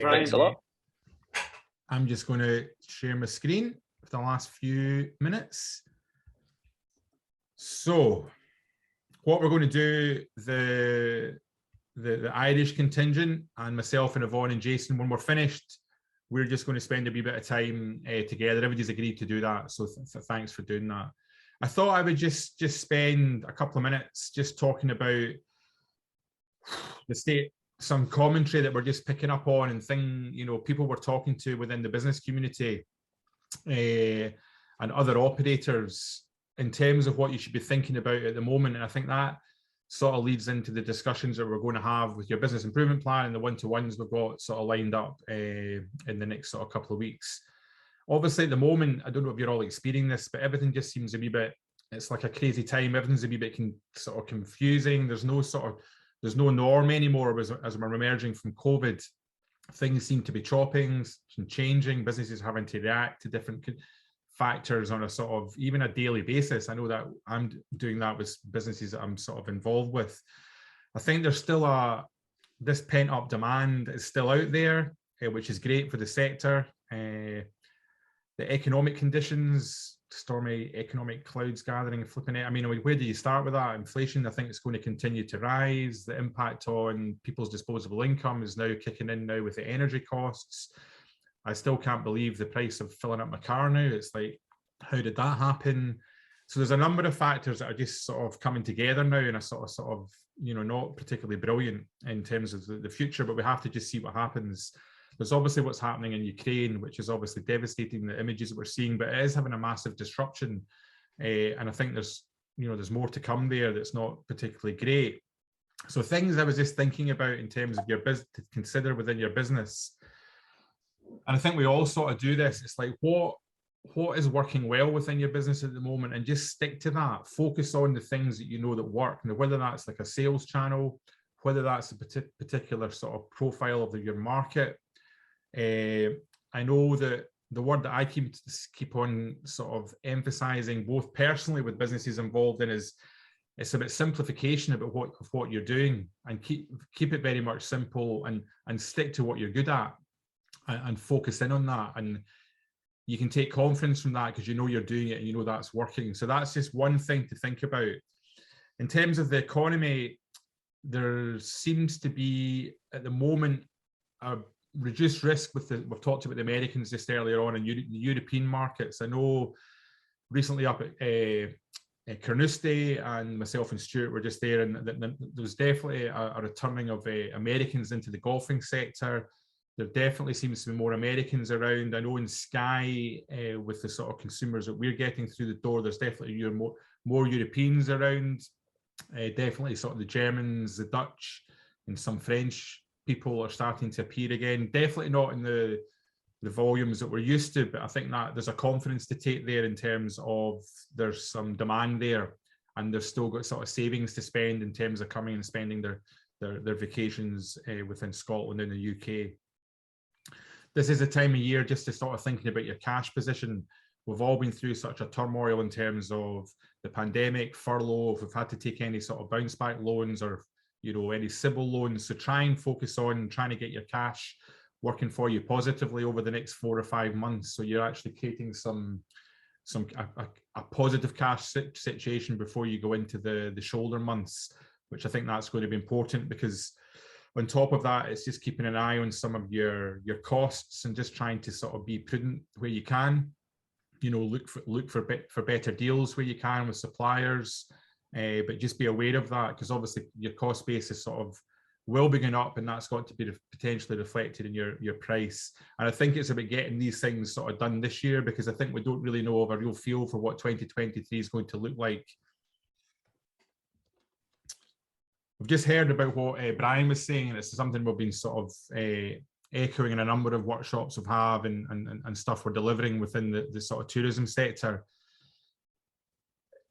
Thanks a lot. I'm just going to share my screen for the last few minutes. So what we're going to do, the Irish contingent and myself and Yvonne and Jason, when we're finished, we're just going to spend a wee bit of time together. Everybody's agreed to do that, so thanks for doing that. I thought I would just spend a couple of minutes just talking about the state, some commentary that we're just picking up on, and people we're talking to within the business community and other operators in terms of what you should be thinking about at the moment. And I think that sort of leads into the discussions that we're going to have with your business improvement plan and the one-to-ones we've got sort of lined up in the next sort of couple of weeks. Obviously, at the moment, I don't know if you're all experiencing this, but everything just seems a wee bit, it's like a crazy time. Everything's a wee bit sort of confusing. There's no norm anymore as we're emerging from COVID. Things seem to be chopping and changing. Businesses having to react to different factors on a sort of even a daily basis. I know that I'm doing that with businesses that I'm sort of involved with. I think there's still this pent up demand is still out there, which is great for the sector. The economic conditions, stormy economic clouds gathering, flipping it. I mean, where do you start with that? Inflation, I think it's going to continue to rise. The impact on people's disposable income is now kicking in now with the energy costs. I still can't believe the price of filling up my car now. It's like, how did that happen? So there's a number of factors that are just sort of coming together now in a sort of, not particularly brilliant in terms of the future, but we have to just see what happens. There's obviously what's happening in Ukraine, which is obviously devastating, the images that we're seeing, but it is having a massive disruption. And I think there's more to come there that's not particularly great. So things I was just thinking about in terms of your business to consider within your business. And I think we all sort of do this. It's like, what is working well within your business at the moment, and just stick to that. Focus on the things that you know that work, and whether that's like a sales channel, whether that's a particular sort of profile of your market. I know that the word that I keep on sort of emphasizing, both personally with businesses involved in, is it's about simplification about what you're doing, and keep it very much simple, and stick to what you're good at, and focus in on that. And you can take confidence from that because you're doing it and you know that's working. So that's just one thing to think about. In terms of the economy, there seems to be at the moment a reduced risk we've talked about the Americans just earlier on in the European markets. I know recently up at Carnoustie, and myself and Stuart were just there, and there's definitely a returning of Americans into the golfing sector. There definitely seems to be more Americans around. I know in Sky, with the sort of consumers that we're getting through the door, there's definitely more Europeans around. Definitely sort of the Germans, the Dutch, and some French people are starting to appear again. Definitely not in the volumes that we're used to, but I think that there's a confidence to take there in terms of there's some demand there, and they've still got sort of savings to spend in terms of coming and spending their vacations within Scotland and the UK. This is a time of year just to start thinking about your cash position. We've all been through such a turmoil in terms of the pandemic, furlough, if we've had to take any sort of bounce back loans or any CIBIL loans. So try and focus on trying to get your cash working for you positively over the next 4 or 5 months. So you're actually creating a positive cash situation before you go into the shoulder months, which I think that's going to be important, because on top of that, it's just keeping an eye on some of your costs and just trying to sort of be prudent where you can. Look for better deals where you can with suppliers, but just be aware of that, because obviously your cost base is sort of will be going up, and that's got to be potentially reflected in your price. And I think it's about getting these things sort of done this year, because I think we don't really know of a real feel for what 2023 is going to look like. We've just heard about what Brian was saying, and it's something we've been sort of echoing in a number of workshops we have and stuff we're delivering within the sort of tourism sector.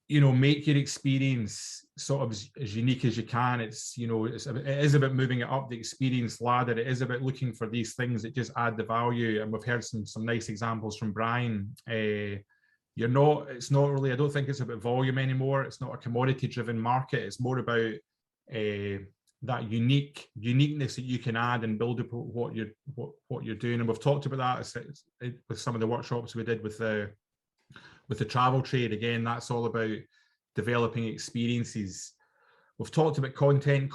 Make your experience sort of as unique as you can. It is about moving it up the experience ladder. It is about looking for these things that just add the value. And we've heard some nice examples from Brian. It's not really, I don't think it's about volume anymore. It's not a commodity driven market. It's more about that uniqueness that you can add and build upon what you're doing. And we've talked about that with some of the workshops we did with the travel trade. Again, that's all about developing experiences. We've talked about content.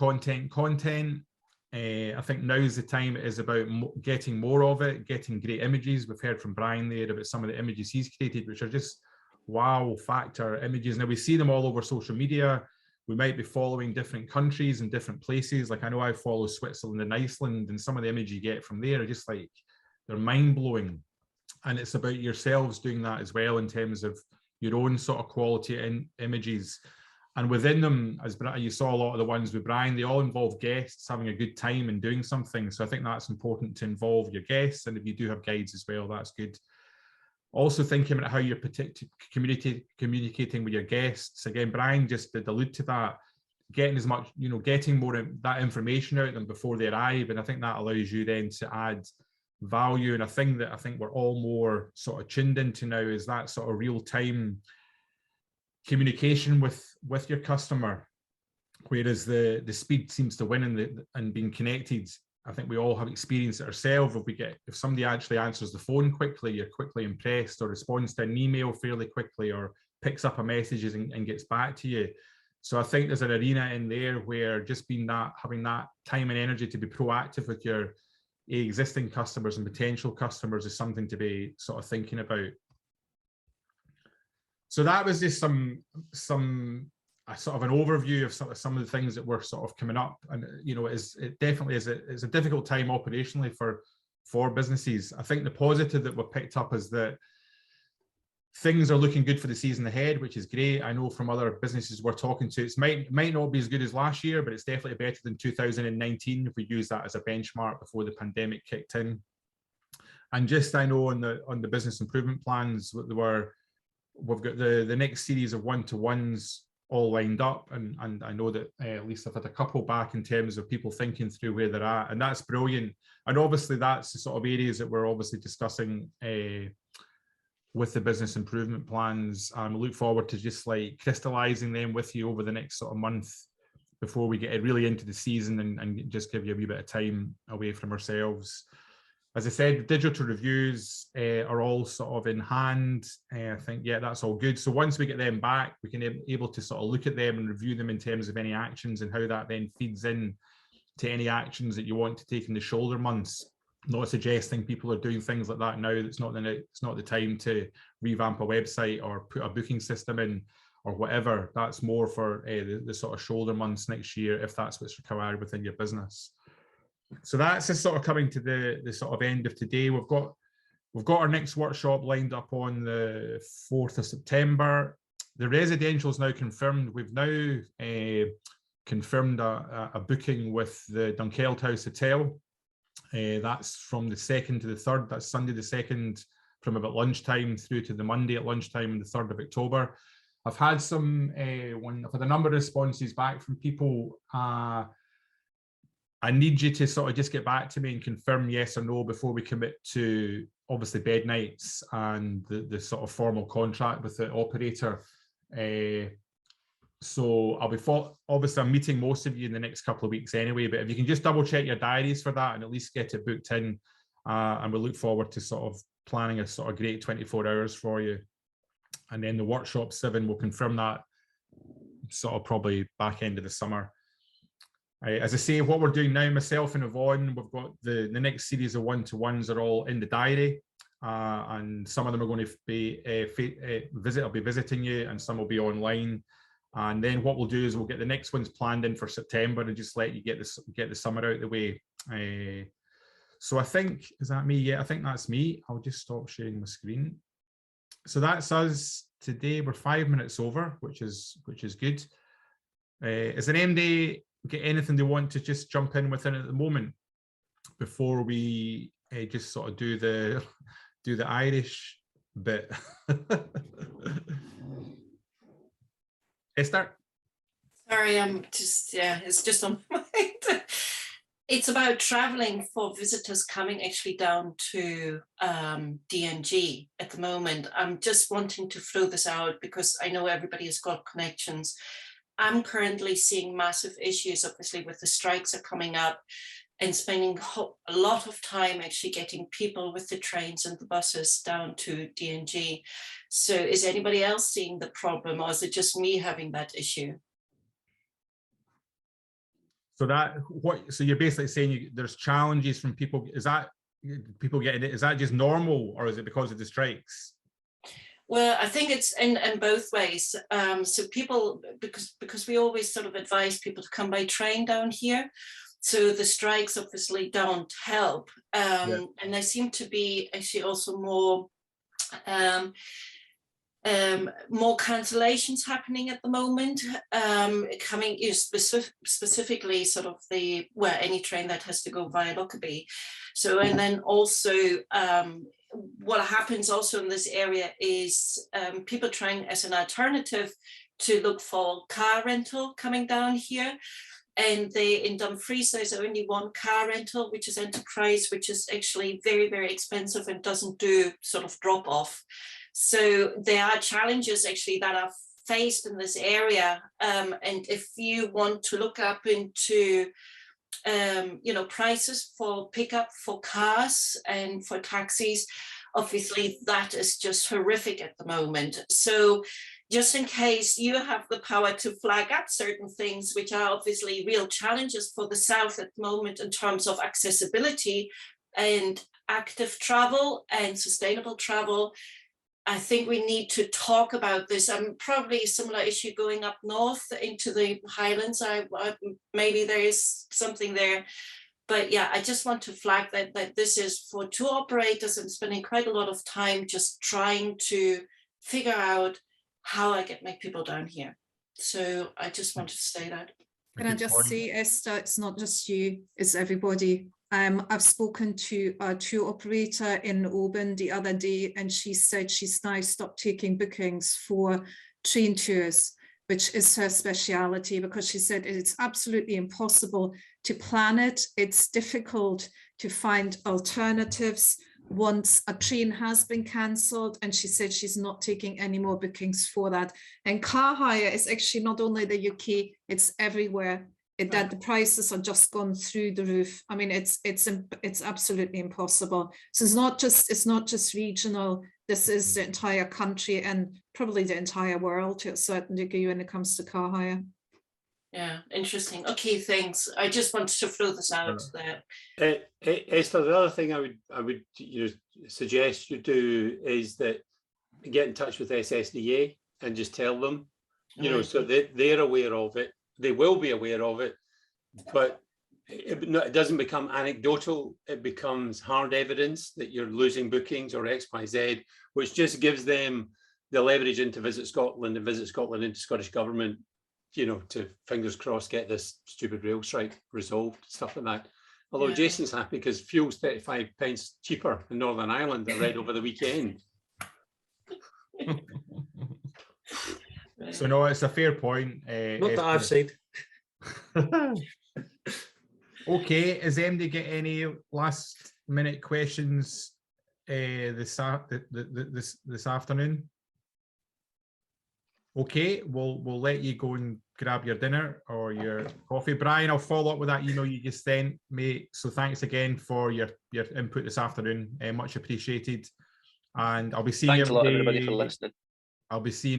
I think now's the time. It is about getting more of it, getting great images. We've heard from Brian there about some of the images he's created, which are just wow factor images. Now we see them all over social media. We might be following different countries and different places. Like I know I follow Switzerland and Iceland, and some of the images you get from there are just like, they're mind-blowing. And it's about yourselves doing that as well in terms of your own sort of quality images. And within them, as you saw a lot of the ones with Brian, they all involve guests having a good time and doing something. So I think that's important to involve your guests. And if you do have guides as well, that's good. Also thinking about how you're communicating with your guests. Again, Brian just did allude to that, getting as much, getting more of that information out of them before they arrive. And I think that allows you then to add value. And a thing that I think we're all more sort of tuned into now is that sort of real-time communication with your customer, whereas the speed seems to win and being connected. I think we all have experienced it ourselves. If somebody actually answers the phone quickly, you're quickly impressed, or responds to an email fairly quickly, or picks up a message and gets back to you. So I think there's an arena in there where just having that time and energy to be proactive with your existing customers and potential customers is something to be sort of thinking about. So that was just some sort of an overview of some of the things that were sort of coming up. And it definitely is a difficult time operationally for businesses. I think the positive that we've picked up is that things are looking good for the season ahead, which is great. I know from other businesses we're talking to, it might not be as good as last year, but it's definitely better than 2019 if we use that as a benchmark before the pandemic kicked in. And just, I know on the business improvement plans, we've got the next series of one-to-ones all lined up, and I know that at least I've had a couple back in terms of people thinking through where they're at, and that's brilliant. And obviously that's the sort of areas that we're obviously discussing with the business improvement plans. We look forward to just like crystallizing them with you over the next sort of month before we get really into the season and just give you a wee bit of time away from ourselves. As I said, digital reviews are all sort of in hand. I think, yeah, that's all good. So once we get them back, we can be able to sort of look at them and review them in terms of any actions and how that then feeds in to any actions that you want to take in the shoulder months. Not suggesting people are doing things like that now. It's not the time to revamp a website or put a booking system in or whatever. That's more for the sort of shoulder months next year, if that's what's required within your business. So that's just sort of coming to the sort of end of today. We've got our next workshop lined up on the 4th of September. The residential is now confirmed. We've now confirmed a booking with the Dunkeld House Hotel. That's from the 2nd to the 3rd. That's Sunday the 2nd from about lunchtime through to the Monday at lunchtime on the 3rd of October. I've had I've had a number of responses back from people. I need you to sort of just get back to me and confirm yes or no before we commit to obviously bed nights and the sort of formal contract with the operator. So obviously I'm meeting most of you in the next couple of weeks anyway, but if you can just double check your diaries for that and at least get it booked in, and we'll look forward to sort of planning a sort of great 24 hours for you. And then the workshop 7 will confirm that sort of probably back end of the summer. As I say, what we're doing now, myself and Yvonne, we've got the next series of one-to-ones are all in the diary, and some of them are going to be I'll be visiting you, and some will be online. And then what we'll do is we'll get the next ones planned in for September and just let you get the summer out of the way. So I think, is that me? Yeah, I think that's me. I'll just stop sharing my screen. So that's us today. We're 5 minutes over, which is good. Is there anybody get anything they want to just jump in within at the moment before we just sort of do the Irish bit? Esther? Sorry, it's just on my mind. It's about traveling for visitors coming actually down to DNG at the moment. I'm just wanting to throw this out because I know everybody has got connections. I'm currently seeing massive issues, obviously, with the strikes are coming up, and spending a lot of time actually getting people with the trains and the buses down to DNG. So is anybody else seeing the problem, or is it just me having that issue? So so you're basically saying there's challenges from people. Is that people getting it? Is that just normal, or is it because of the strikes? Well, I think it's in both ways. So people, because we always sort of advise people to come by train down here. So the strikes obviously don't help. And there seem to be actually also more cancellations happening at the moment, coming specifically sort of any train that has to go via Lockerbie. So, and then also what happens also in this area is people trying as an alternative to look for car rental coming down here. And in Dumfries, there's only one car rental, which is Enterprise, which is actually very, very expensive and doesn't do sort of drop off. So there are challenges actually that are faced in this area. And if you want to look up into, prices for pickup for cars and for taxis, obviously that is just horrific at the moment. So just in case you have the power to flag up certain things, which are obviously real challenges for the South at the moment in terms of accessibility and active travel and sustainable travel, I think we need to talk about this. Probably a similar issue going up north into the Highlands. Maybe there is something there. But yeah, I just want to flag that this is for tour operators and spending quite a lot of time just trying to figure out how I get my people down here. So I just wanted to say that. Can I just say, Esther, it's not just you, it's everybody. I've spoken to a tour operator in Oban the other day, and she said she's now stopped taking bookings for train tours, which is her speciality, because she said it's absolutely impossible to plan it. It's difficult to find alternatives once a train has been cancelled, and she said she's not taking any more bookings for that. And car hire is actually not only the UK, it's everywhere. That the prices are just gone through the roof. I mean, it's absolutely impossible. So it's not just regional. This is the entire country and probably the entire world to a certain degree when it comes to car hire. Yeah, interesting. Okay, thanks. I just wanted to throw this out there. Esther, the other thing I would suggest you do is that get in touch with SSDA and just tell them, so they're aware of it. They will be aware of it, but it doesn't become anecdotal. It becomes hard evidence that you're losing bookings or X, Y, Z, which just gives them the leverage into Visit Scotland and Visit Scotland into Scottish Government, to, fingers crossed, get this stupid rail strike resolved, stuff like that. Although Jason's happy because fuel's 35 pence cheaper in Northern Ireland, I read over the weekend. So no, it's a fair point. Not that I've said. Okay, is anybody get any last minute questions this afternoon? Okay, we'll let you go and grab your dinner or your coffee. Brian, I'll follow up with that email you just sent, mate. So thanks again for your input this afternoon. Much appreciated. And I'll be seeing Thanks a lot, everybody, for listening. I'll be seeing